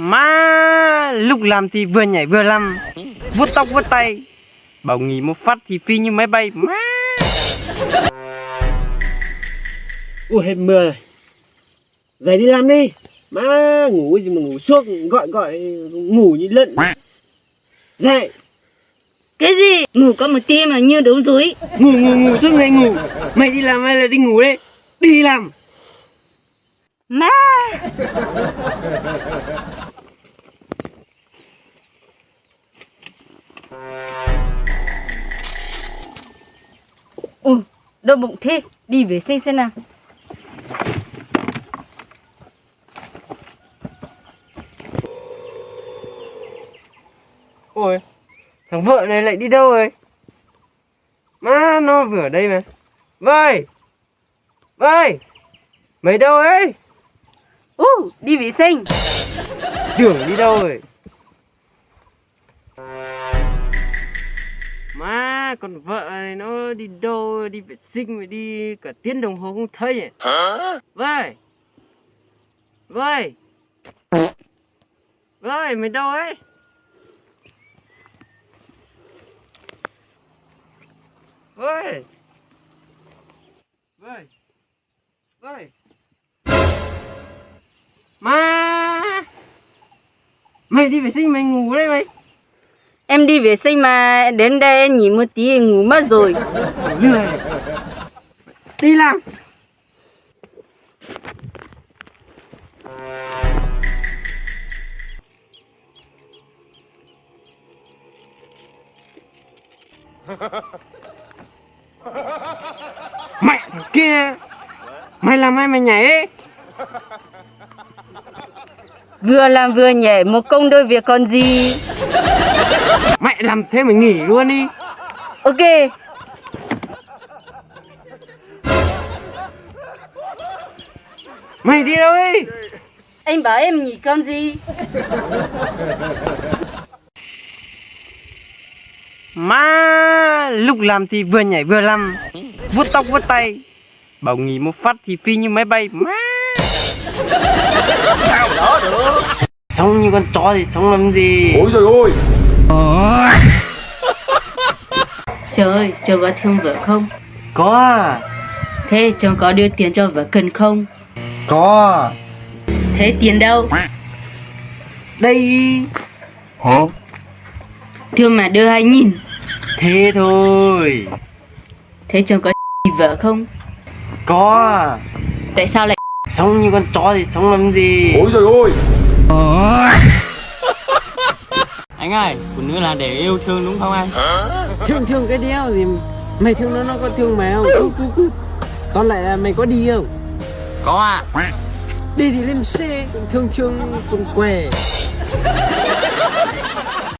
Má lúc làm thì vừa nhảy vừa làm, vuốt tóc vuốt tay, bảo nghỉ một phát thì phi như máy bay. Má ui hết mưa rồi, dậy đi làm đi. Má ngủ gì mà ngủ suốt, gọi ngủ như lợn. Dậy. Cái gì? Ngủ có một tia mà như đống rối. Ngủ suốt ngày ngủ. Mày đi làm hay là đi ngủ đấy? Đi làm. Má. Đau bụng thế, đi vệ sinh xem nào. Ôi, thằng vợ này lại đi đâu rồi? Má nó vừa ở đây mà. Vơi, mày đâu ấy? Đi vệ sinh. Tưởng đi đâu rồi? Má, con vợ này nó đi đâu, đi vệ sinh mà đi cả tiếng đồng hồ không thấy à? Vơi, mày đâu ấy? Vơi. Má, mày đi vệ sinh mày ngủ đấy mày. Em đi vệ sinh mà đến đây em nghỉ một tí ngủ mất rồi. Lười. Đi làm. Mẹ kia, mày làm ai mày nhảy ấy? Vừa làm vừa nhảy, một công đôi việc còn gì. Mẹ làm thế mày nghỉ luôn đi. Ok. Mày đi đâu ấy? Anh bảo em nghỉ con gì. Má lúc làm thì vừa nhảy vừa làm, vuốt tóc vuốt tay, bảo nghỉ một phát thì phi như máy bay. Má sao đó được? Sống như con chó thì sống làm gì? Ôi trời ơi. Trời ơi, chồng có thương vợ không? Có à? Thế chồng có đưa tiền cho vợ cần không? Có. Thế tiền đâu? Đây. Hả? Thương mà đưa 2.000. Thế thôi. Thế chồng có vợ không? Có. Tại sao lại Sống như con chó thì sống làm gì? Ôi trời ơi. Anh ơi, phụ nữ là để yêu thương đúng không anh? Thương cái đéo gì. Mày thương nó có thương mày không? Còn lại là mày có đi không? Có ạ. Đi thì lên xe, thương cũng què.